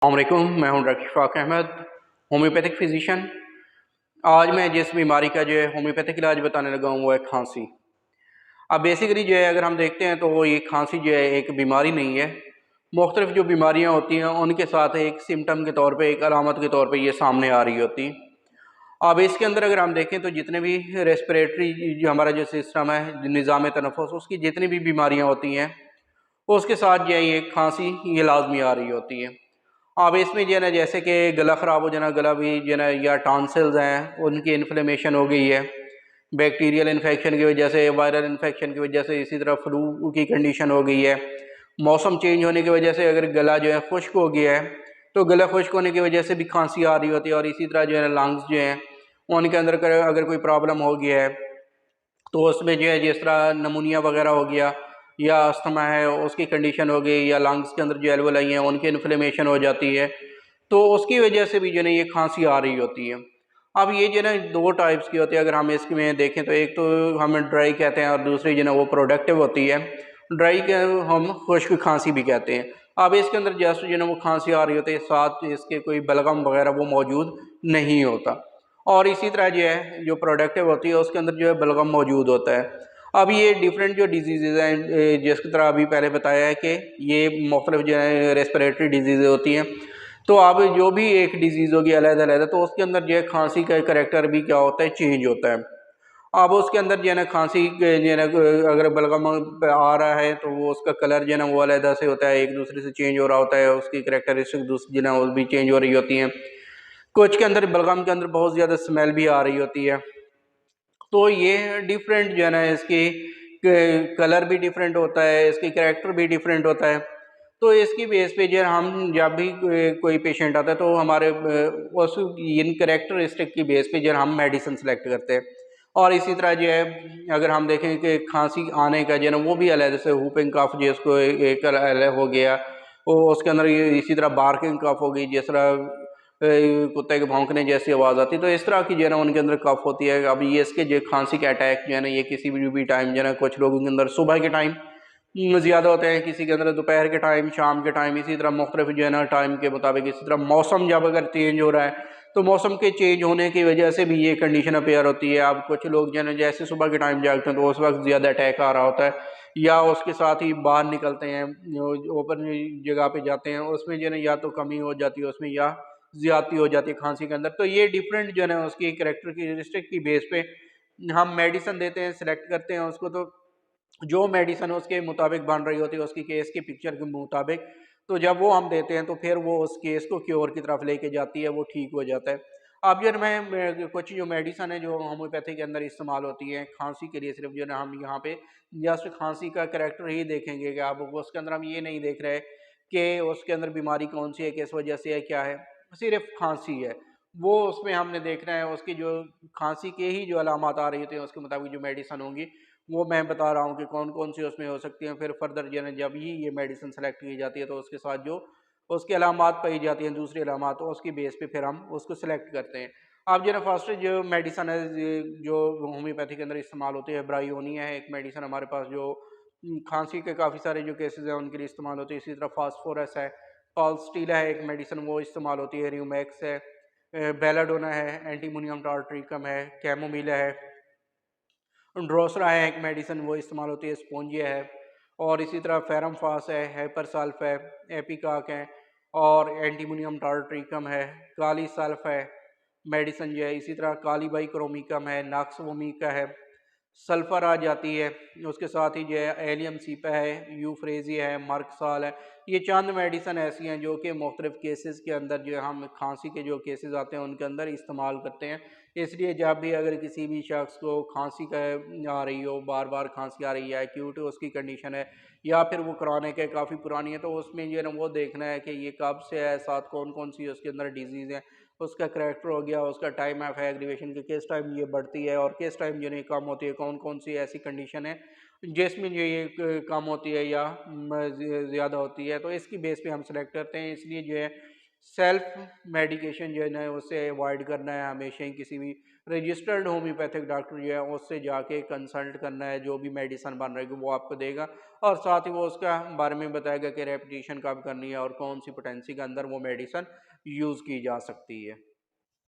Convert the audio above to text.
अस्सलामुअलैकुम, मैं हूं doctor Ishfaq Ahmed, homeopathic physician. आज मैं जिस बीमारी का जो है होम्योपैथिक इलाज बताने लगा हूँ वो है खांसी। अब बेसिकली जो है अगर हम देखते हैं तो वो ये खांसी जो है एक बीमारी नहीं है। मुख्तलिफ जो बीमारियाँ होती हैं उनके साथ एक सिम्टम के तौर पर, एक अलामत के तौर पर ये सामने आ रही होती। अब इसके अंदर अगर हम देखें तो जितने भी रेस्पिरेटरी जो हमारा जो सिस्टम है, निज़ाम तनफ़ुस, उसकी जितनी भी बीमारियाँ होती हैं उसके साथ जो है ये खांसी ये लाजमी आ रही होती है। अब इसमें जो है ना, जैसे कि गला ख़राब हो जाना, गला भी जो है ना, या टॉन्सिल्स हैं उनकी इन्फ्लेमेशन हो गई है बैक्टीरियल इन्फेक्शन की वजह से, वायरल इन्फेक्शन की वजह से, इसी तरह फ्लू की कंडीशन हो गई है। मौसम चेंज होने की वजह से अगर गला जो है खुश्क हो गया है तो गला खुश्क होने की वजह से भी खांसी आ रही होती है। और इसी तरह जो है ना लंग्स जो हैं उनके अंदर अगर कोई प्रॉब्लम हो गया है तो उसमें जो है जिस तरह नमूनिया वगैरह हो गया या अस्थमा है उसकी कंडीशन हो गई, या लंग्स के अंदर जो एल्वोलाई हैं उनकी इन्फ्लेमेशन हो जाती है, तो उसकी वजह से भी जो है ना ये खांसी आ रही होती है। अब ये जो है ना दो टाइप्स की होती है अगर हम इसमें देखें तो, एक तो हम ड्राई कहते हैं और दूसरी जो है ना वो प्रोडक्टिव होती है। ड्राई के हम खुश्क खांसी भी कहते हैं। अब इसके अंदर जैसे जो है ना वो खांसी आ रही होती है, साथ इसके कोई बलगम वगैरह वो मौजूद नहीं होता। और इसी तरह जो है जो प्रोडक्टिव होती है उसके अंदर जो है बलगम मौजूद होता है। अब ये डिफरेंट जो डिजीज़ हैं, जिसकी तरह अभी पहले बताया है कि ये मुख्तलिफ जो है रेस्पिरेटरी डिजीज़ होती हैं, तो अब जो भी एक डिजीज़ होगी अलग-अलग, तो उसके अंदर जो है खांसी का करैक्टर भी क्या होता है, चेंज होता है। अब उसके अंदर जो है ना खांसी जो है ना अगर बलगम आ रहा है तो वो उसका कलर जो है ना वो अलग से होता है, एक दूसरे से चेंज हो रहा होता है, उसकी करैक्टरिस्टिक दूसरी जो है ना वो भी चेंज हो रही होती हैं। कुछ के अंदर बलगम के अंदर बहुत ज़्यादा स्मेल भी आ रही होती है। तो ये डिफरेंट जो है ना इसकी कलर भी डिफरेंट होता है, इसकी करैक्टर भी डिफरेंट होता है। तो इसकी बेस पे जो है हम जब भी कोई पेशेंट आता है तो हमारे उस इन करैक्टरिस्टिक की बेस पे जो है हम मेडिसिन सेलेक्ट करते हैं। और इसी तरह जो है अगर हम देखें कि खांसी आने का जो है ना वो भी अलग, जैसे हुपिंग कफ जिसको एक अलग हो गया, वो उसके अंदर ये इसी तरह बार्किंग कफ हो गई, जिस तरह कुत्ते के भौंकने जैसी आवाज़ आती है, तो इस तरह की जो है ना उनके अंदर कफ होती है। अब ये इसके जो खांसी के अटैक जो है ना ये किसी भी टाइम जो है ना, कुछ लोगों के अंदर सुबह के टाइम ज़्यादा होते हैं, किसी के अंदर दोपहर के टाइम, शाम के टाइम, इसी तरह मुख्तलिफ जो है ना टाइम के मुताबिक। इसी तरह मौसम जब अगर चेंज हो रहा है तो मौसम के चेंज होने की वजह से भी ये कंडीशन अपेयर होती है। अब कुछ लोग जो है ना जैसे सुबह के टाइम जागते हैं तो उस वक्त ज़्यादा अटैक आ रहा होता है, या उसके साथ ही बाहर निकलते हैं, ओपन जगह पे जाते हैं, उसमें जो है ना या तो कमी हो जाती है उसमें, या ज़्यादती हो जाती है खांसी के अंदर। तो ये डिफरेंट जो है ना उसकी करैक्टरिस्टिक की बेस पे हम मेडिसिन देते हैं, सिलेक्ट करते हैं उसको। तो जो मेडिसिन उसके मुताबिक बन रही होती है, उसकी केस की पिक्चर के मुताबिक, तो जब वो हम देते हैं तो फिर वो उस केस को क्योर की तरफ लेके जाती है, वो ठीक हो जाता है। अब जो है कुछ जो मेडिसिन है जो होम्योपैथी के अंदर इस्तेमाल होती है खांसी के लिए, सिर्फ जो है ना हम यहाँ पे जस्ट खांसी का करैक्टर ही देखेंगे कि अब उसके अंदर हम ये नहीं देख रहे कि उसके अंदर बीमारी कौन सी है, किस वजह से है, क्या है, सिर्फ खांसी है। वो उसमें हमने देखना है उसकी जो खांसी के ही जो अलामत आ रही होती है उसके मुताबिक जो मेडिसिन होंगी वो मैं बता रहा हूँ कि कौन कौन सी उसमें हो सकती हैं। फिर फर्दर जो है जब ही ये मेडिसिन सेलेक्ट की जाती है तो उसके साथ जो उसकी अलामत पाई जाती हैं, दूसरी अलामत, तो उसकी बेस पे फिर हम उसको सिलेक्ट करते हैं। अब जो है फर्स्ट जो मेडिसिन है जो होम्योपैथी के अंदर इस्तेमाल होती है, ब्रायोनिया है एक मेडिसिन हमारे पास, जो खांसी के काफ़ी सारे जो केसेस हैं उनके लिए इस्तेमाल होती है। इसी तरह फास्फोरस है, पाल्स्टीला है एक मेडिसिन, वो इस्तेमाल होती है। र्यूमैक्स है, बेलाडोना है, एंटीमोनियम टार्ट्रिकम है, कैमोमिला है, ड्रोसरा है एक मेडिसिन, वो इस्तेमाल होती है। स्पोंजिया है, और इसी तरह फेरम फास है, हाइपरसल्फ है, एपिकाक है, और एंटीमोनियम टार्ट्रिकम है, काली सल्फ है मेडिसिन जो है। इसी तरह काली बाई क्रोमिकम है, नाक्सवोमिका है, सल्फ़र आ जाती है। उसके साथ ही जो है एलियम सीपा है, यूफ्रेजिया है, मर्कसाल है। ये चंद मेडिसिन ऐसी हैं जो कि मुख्तलिफ़ केसेस के अंदर जो है हम खांसी के जो केसेस आते हैं उनके अंदर इस्तेमाल करते हैं। इसलिए जब भी अगर किसी भी शख्स को खांसी का आ रही हो, बार बार खांसी आ रही है, एक्यूट उसकी कंडीशन है, या फिर वो क्रॉनिक है, काफ़ी पुरानी है, तो उसमें जो है ना वो देखना है कि ये कब से है, साथ कौन कौन सी उसके अंदर डिजीज़ हैं, उसका करैक्टर हो गया, उसका टाइम ऑफ एग्रीवेशन के किस टाइम ये बढ़ती है और किस टाइम जो है कम होती है, कौन कौन सी ऐसी कंडीशन है जिसमें जो ये कम होती है या ज़्यादा होती है, तो इसकी बेस पे हम सेलेक्ट करते हैं। इसलिए जो है सेल्फ मेडिकेशन जो है ना उससे अवॉइड करना है, हमेशा ही किसी भी रजिस्टर्ड होम्योपैथिक डॉक्टर जो है उससे जाके कंसल्ट करना है, जो भी मेडिसिन बन रहेगी वो आपको देगा और साथ ही वो उसका बारे में बताएगा कि रेपिटेशन कब करनी है और कौन सी पोटेंसी के अंदर वो मेडिसिन यूज़ की जा सकती है।